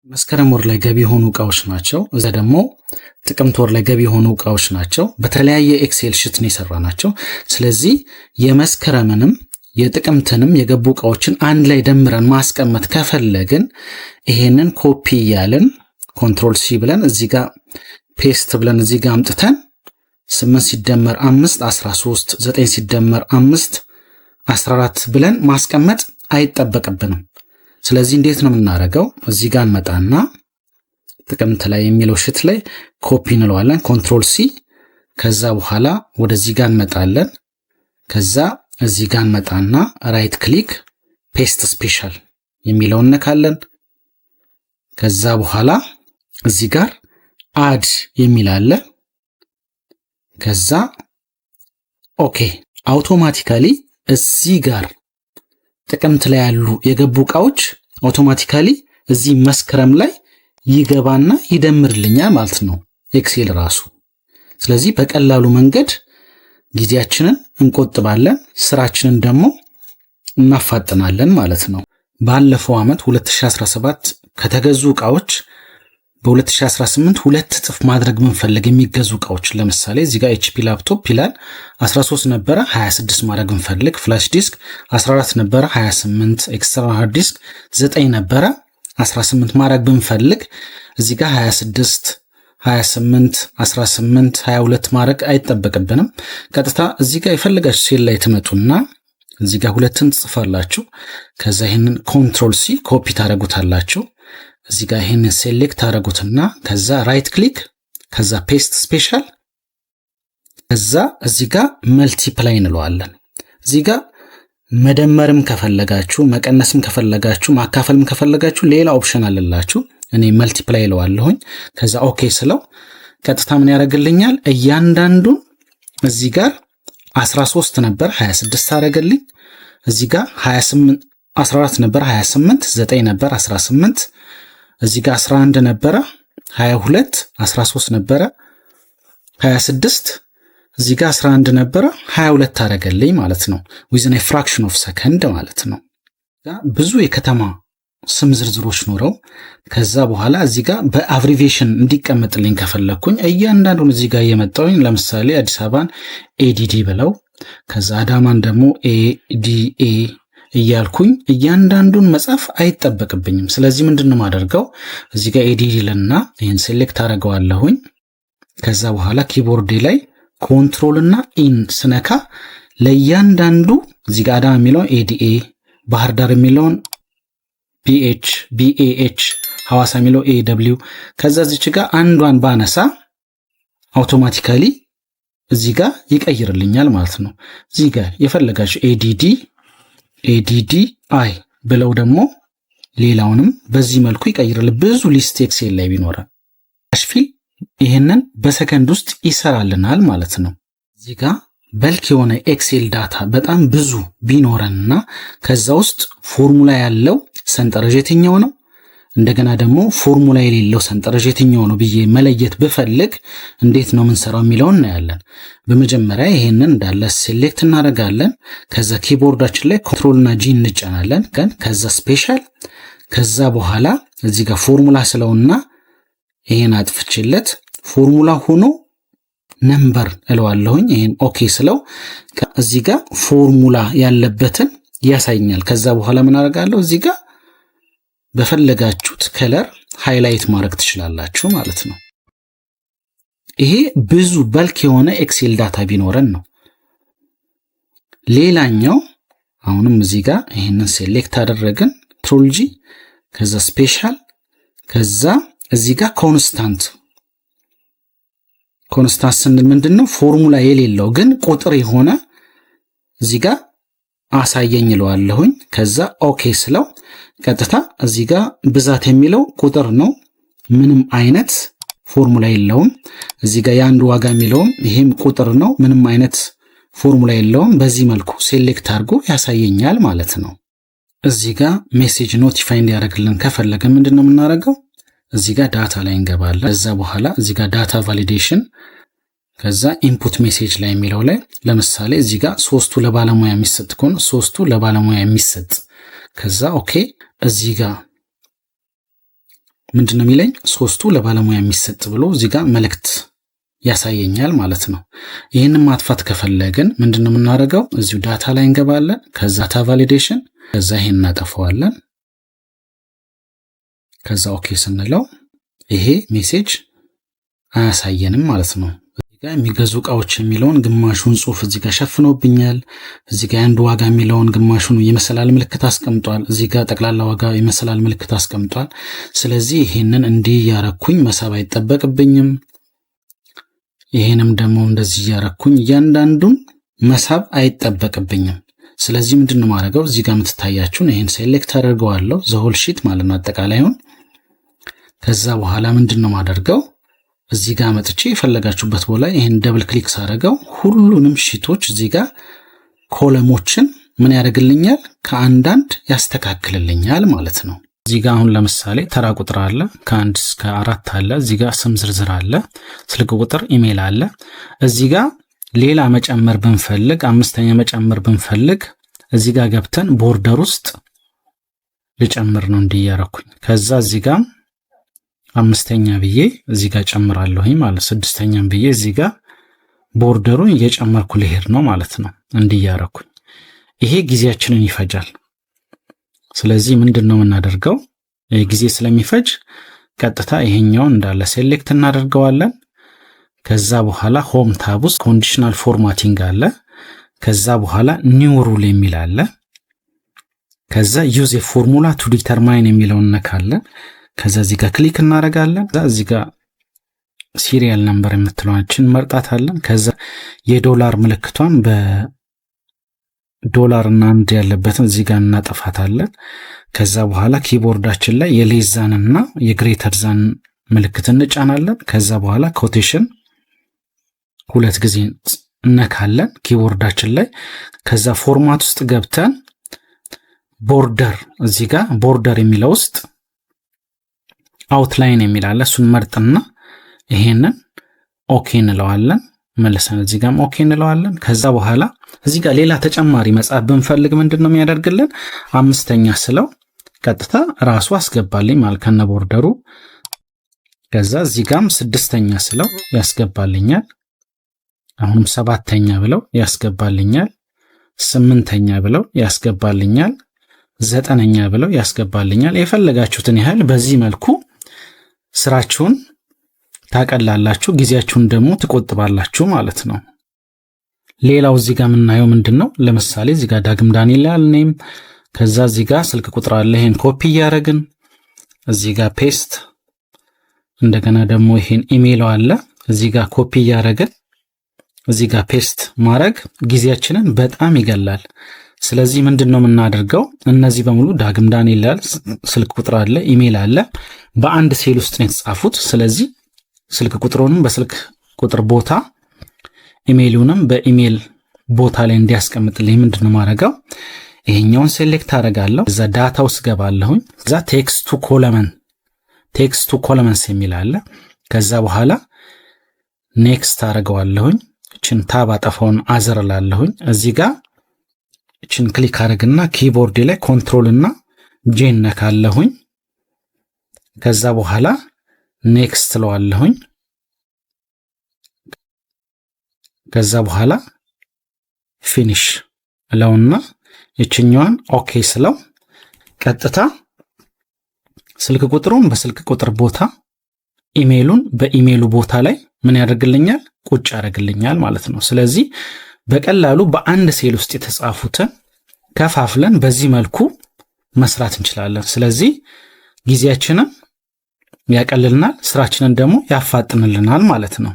መስከረም ወር ላይ ገቢ የሆኑ እቃዎች ናቸው። እዛ ደግሞ ጥቅምት ወር ላይ ገቢ የሆኑ እቃዎች ናቸው። በተለያየ ኤክሴል ሽት ነው የሰራናቸው። ስለዚህ የመስከረምንም የጥቅምትንም የገቡ እቃዎችን አንድ ላይ ደምረን ማስቀመጥ ከፈለግን ይሄንን ኮፒ እያልን ኮንትሮል ሲ ብለን እዚህ ጋር ፔስት ብለን እዚህ ጋር አምጥተን 8 ሲደመር 5 13 9 ሲደመር 5 14 ብለን ማስቀመጥ አይጠበቅብንም። ስለዚህ እንዴት ነው የምናደርገው? እዚህ ጋር እንመጣና ጥቅምት ላይ የሚለው ሽት ላይ ኮፒ እንለዋለን ኮንትሮል ሲ። ከዛ በኋላ ወደዚህ ጋር እንመጣለን። ከዛ እዚህ ጋር እንመጣና ራይት ክሊክ ፔስት ስፔሻል የሚለውን ነካለን። ከዛ በኋላ እዚህ ጋር አድ የሚል አለ። ከዛ ኦኬ አውቶማቲካሊ እዚህ ጋር ጥቅምት ላይ ያሉ የገቡ እቃዎች አውቶማቲካሊ እዚህ መስከረም ላይ ይገባና ይደምርልኛል ማለት ነው ኤክሴል ራሱ። ስለዚህ በቀላሉ መንገድ ጊዜያችንን እንቆጥባለን፣ ስራችንን ደግሞ እናፋጥናለን ማለት ነው። ባለፈው ዓመት 2017 ከተገዙ እቃዎች በ2018 ሁለት እጥፍ ማድረግ ብንፈልግ የሚገዙ እቃዎች ለምሳሌ እዚህ ጋር HP ላፕቶፕ ይላል 13 ነበረ 26 ማድረግ ብንፈልግ፣ ፍላሽ ዲስክ 14 ነበረ 28፣ ኤክስተርናል ሃርድ ዲስክ 9 ነበረ 18 ማድረግ ብንፈልግ እዚህ ጋር 26 28 18 22 ማድረግ አይጠበቅብንም። ቀጥታ እዚህ ጋር የፈለጋችሁ ሴል ላይ ትመጡና እዚህ ጋር ሁለትን ትጽፋላችሁ። ከዛ ይሄንን ኮንትሮል ሲ ኮፒ ታደርጉታላችሁ። እዚህ ጋር ይሄንን ሴሌክት ታደርጉትና ከዛ ራይት ክሊክ ከዛ ፔስት ስፔሻል ከዛ እዚህ ጋር መልቲፕላይ እንለዋለን። እዚህ ጋር መደመርም ከፈለጋችሁ መቀነስም ከፈለጋችሁ ማካፈልም ከፈለጋችሁ ሌላ ኦፕሽን አለላችሁ። እኔ መልቲፕላይ እለዋለሁኝ። ከዛ ኦኬ ስለው ቀጥታ ምን ያደርግልኛል? እያንዳንዱን እዚህ ጋር 13 ነበር 26 አደረገልኝ። እዚህ ጋር 28 14 ነበር 28 9 ነበር 18 እዚህ ጋር 11 ነበረ 22 13 ነበረ 26 እዚህ ጋር 11 ነበረ 22 አደረገልኝ ማለት ነው። ዊዝን ኤ ፍራክሽን ኦፍ ሰከንድ ማለት ነው። ብዙ የከተማ ስም ዝርዝሮች ኖረው ከዛ በኋላ እዚህ ጋር በአብሪቬሽን እንዲቀመጥልኝ ከፈለኩኝ እያንዳንዱን እዚህ ጋር እየመጣሁኝ ለምሳሌ አዲስ አበባን ኤዲዲ ብለው ከዛ አዳማን ደግሞ ኤዲኤ እያልኩኝ እያንዳንዱን መጻፍ አይጠበቅብኝም። ስለዚህ ምንድነው ማደርገው? እዚህ ጋር ኤዲዲ ልና ይሄን ሴሌክት አደርገዋለሁኝ። ከዛ በኋላ ኪቦርዴ ላይ ኮንትሮል እና ኢን ስነካ ለእያንዳንዱ እዚህ ጋር አዳማ የሚለውን ኤዲኤ፣ ባህር ዳር የሚለውን BH ሐዋሳ የሚለው AW ከዛ እዚች ጋር አንዷን ባነሳ አውቶማቲካሊ እዚህ ጋር ይቀይርልኛል ማለት ነው። እዚህ ጋር የፈለጋችሁ ADDI ብለው ደግሞ ሌላውንም በዚህ መልኩ ይቀይራል። ብዙ ሊስት ኤክሴል ላይ ቢኖረን አሽፊል ይሄንን በሰከንድ ውስጥ ይሰራልናል ማለት ነው። እዚህ ጋር በልክ የሆነ ኤክሴል ዳታ በጣም ብዙ ቢኖረንና ከዛ ውስጥ ፎርሙላ ያለው ሰንጠረዥ የትኛው ነው፣ እንደገና ደግሞ ፎርሙላ የሌለው ሰንጠረዥ የትኛው ነው ብዬ መለየት ብፈልግ እንዴት ነው የምንሰራው የሚለውን እናያለን። በመጀመሪያ ይሄንን እንዳለ ሴሌክት እናደርጋለን። ከዛ ኪቦርዳችን ላይ ኮንትሮል እና ጂ እንጫናለን። ከዛ ስፔሻል ከዛ በኋላ እዚህ ጋር ፎርሙላ ስለውና ይሄን አጥፍችለት ፎርሙላ ሆኖ ነምበር እለዋለሁኝ። ይሄን ኦኬ ስለው እዚህ ጋር ፎርሙላ ያለበትን ያሳየኛል። ከዛ በኋላ ምን አደርጋለሁ? እዚህ ጋር በፈለጋችሁት ከለር ሃይላይት ማድረግ ትችላላችሁ ማለት ነው። ይሄ ብዙ በልክ የሆነ ኤክሴል ዳታ ቢኖረን ነው። ሌላኛው አሁንም እዚህ ጋር ይሄንን ሴሌክት አደረግን ኮንትሮል ጂ ከዛ ስፔሻል ከዛ እዚህ ጋር ኮንስታንት ስንል ምንድነው? ፎርሙላ የሌለው ግን ቁጥር የሆነ እዚህ ጋር አሳየኝ እለዋለሁኝ። ከዛ ኦኬ ስለው ቀጥታ እዚህ ጋር ብዛት የሚለው ቁጥር ነው፣ ምንም አይነት ፎርሙላ የለውም። እዚህ ጋር የአንድ ዋጋ የሚለውም ይሄም ቁጥር ነው፣ ምንም አይነት ፎርሙላ የለውም። በዚህ መልኩ ሴሌክት አድርጎ ያሳየኛል ማለት ነው። እዚህ ጋር ሜሴጅ ኖቲፋይ እንዲያደርግልን ከፈለገ ምንድነው የምናደርገው? እዚህ ጋር ዳታ ላይ እንገባለን። ከዛ በኋላ እዚህ ጋር ዳታ ቫሊዴሽን ከዛ ኢንፑት ሜሴጅ ላይ የሚለው ላይ ለምሳሌ እዚህ ጋር 3ቱ ለባለሙያ የሚሰጥ ከሆነ 3ቱ ለባለሙያ የሚሰጥ ከዛ ኦኬ እዚህ ጋር ምንድነው የሚለኝ? 3ቱ ለባለሙያ የሚሰጥ ብሎ እዚህ ጋር መልእክት ያሳየኛል ማለት ነው። ይህንን ማጥፋት ከፈለግን ምንድነው የምናደርገው? እዚሁ ዳታ ላይ እንገባለን። ከዛ ዳታ ቫሊዴሽን፣ ከዛ ይሄን እናጠፋዋለን። ከዛ ኦኬ ስንለው ይሄ ሜሴጅ አያሳየንም ማለት ነው። እዚህ ጋር የሚገዙ እቃዎች የሚለውን ግማሹን ጽሑፍ እዚህ ጋር ሸፍኖብኛል። እዚህ ጋር አንድ ዋጋ የሚለውን ግማሹን የመሰላል ምልክት አስቀምጧል። እዚህ ጋር ጠቅላላ ዋጋ የመሰላል ምልክት አስቀምጧል። ስለዚህ ይሄንን እንዲህ ያረኩኝ መሳብ አይጠበቅብኝም። ይሄንም ደግሞ እንደዚህ ያረኩኝ እያንዳንዱን መሳብ አይጠበቅብኝም። ስለዚህ ምንድነው ማድረገው? እዚህ ጋር የምትታያችሁን ይሄን ሴሌክት አደርገዋለሁ፣ ዘሆል ሺት ማለት ነው አጠቃላይውን። ከዛ በኋላ ምንድነው ማደርገው? እዚህ ጋር መጥቼ የፈለጋችሁበት ቦታ ይሄን ደብል ክሊክ ሳደርገው ሁሉንም ሺቶች እዚህ ጋር ኮለሞችን ምን ያደርግልኛል? ከአንዳንድ ያስተካክልልኛል ማለት ነው። እዚህ ጋር አሁን ለምሳሌ ተራ ቁጥር አለ፣ ከ1 እስከ 4 አለ። እዚህ ጋር ስም ዝርዝር አለ፣ ስልክ ቁጥር፣ ኢሜል አለ። እዚህ ጋር ሌላ መጨመር ብንፈልግ፣ 5ኛ መጨመር ብንፈልግ እዚህ ጋር ገብተን ቦርደር ውስጥ ልጨምር ነው እንዲያረኩኝ። ከዛ እዚህ ጋር 5ኛ ብዬ እዚህ ጋር ጨምራለሁኝ ማለት 6ኛም ብዬ እዚህ ጋር ቦርደሩን እየጨመርኩ ልሄድ ነው ማለት ነው እንዲያረኩኝ። ይሄ ጊዜያችንን ይፈጃል። ስለዚህ ምንድነው የምናደርገው? ጊዜ ስለሚፈጅ ቀጥታ ይሄኛውን እንዳለ ሴሌክት እናደርገዋለን። ከዛ በኋላ ሆም ታብ ውስጥ ኮንዲሽናል ፎርማቲንግ አለ። ከዛ በኋላ ኒው ሩል የሚል አለ። ከዛ ዩዝ ኤ ፎርሙላ ቱ ዲተርማይን የሚለውን ነካለን። ከዛ እዚህ ጋር ክሊክ እናደርጋለን። እዚህ ጋር ሲሪያል ነምበር የምትለዋችን መርጣታለን። ከዛ የዶላር ምልክቷን በዶላር እና አንድ ያለበትን እዚህ ጋር እናጠፋታለን። ከዛ በኋላ ኪቦርዳችን ላይ የሌዛን እና የግሬተር ዛን ምልክት እንጫናለን። ከዛ በኋላ ኮቴሽን 2 ጊዜ እነካለን ኪቦርዳችን ላይ። ከዛ ፎርማት ውስጥ ገብተን ቦርደር፣ እዚህ ጋር ቦርደር የሚለው ውስጥ አውትላይን የሚላለ እሱን መርጥና ይሄንን ኦኬ እንለዋለን። መልሰን እዚህ ጋርም ኦኬ እንለዋለን። ከዛ በኋላ እዚህ ጋር ሌላ ተጨማሪ መጻፍ ብንፈልግ ምንድነው የሚያደርግልን? 5ኛ ስለው ቀጥታ ራሱ አስገባልኝ ማለት ከነ ቦርደሩ። ከዛ እዚህ ጋርም 6ኛ ስለው ያስገባልኛል። አሁንም 7ኛ ብለው ያስገባልኛል። 8ኛ ብለው ያስገባልኛል። 9ኛ ብለው ያስገባልኛል። የፈለጋችሁትን ያህል በዚህ መልኩ ስራችሁን ታቀላላችሁ፣ ጊዜያችሁን ደግሞ ትቆጥባላችሁ ማለት ነው። ሌላው እዚህ ጋር የምናየው ምንድነው? ለምሳሌ እዚህ ጋር ዳግም ዳንኤል ያልነም፣ ከዛ እዚህ ጋር ስልክ ቁጥር አለ። ይሄን ኮፒ ያረግን እዚህ ጋር ፔስት፣ እንደገና ደግሞ ይሄን ኢሜል አለ እዚህ ጋር ኮፒ ያረግን እዚህ ጋር ፔስት ማድረግ ጊዜያችንን በጣም ይገላል። ስለዚህ ምንድነው የምናደርገው? እነዚህ በሙሉ ዳግም ዳንኤል ያል ስልክ ቁጥር አለ፣ ኢሜል አለ፣ በአንድ ሴል ውስጥ ነው የተጻፉት። ስለዚህ ስልክ ቁጥሩንም በስልክ ቁጥር ቦታ ኢሜሉንም በኢሜል ቦታ ላይ እንዲያስቀምጥልኝ ምንድነው ማድረገው? ይሄኛውን ሴሌክት አደርጋለሁ። እዛ ዳታ ውስጥ ገባለሁኝ። እዛ ቴክስት ቱ ኮለመንስ የሚል አለ። ከዛ በኋላ ኔክስት አደርገዋለሁኝ። እችን ታብ አጠፋውን አዘር ላለሁኝ። እዚህ ጋር እችን ክሊክ አደርግና ኪቦርድ ላይ ኮንትሮል እና ጄን ነካለሁኝ። ከዛ በኋላ ኔክስት ለዋለሁኝ። ከዛ በኋላ ፊኒሽ ለውና እችኛዋን ኦኬ ስለው ቀጥታ ስልክ ቁጥሩን በስልክ ቁጥር ቦታ ኢሜሉን በኢሜሉ ቦታ ላይ ምን ያደርግልኛል? ቁጭ ያደርግልኛል ማለት ነው። ስለዚህ በቀላሉ በአንድ ሴል ውስጥ የተጻፉትን ከፋፍለን በዚህ መልኩ መስራት እንችላለን። ስለዚህ ጊዜያችንን ያቀልልናል፣ ስራችንን ደግሞ ያፋጥንልናል ማለት ነው።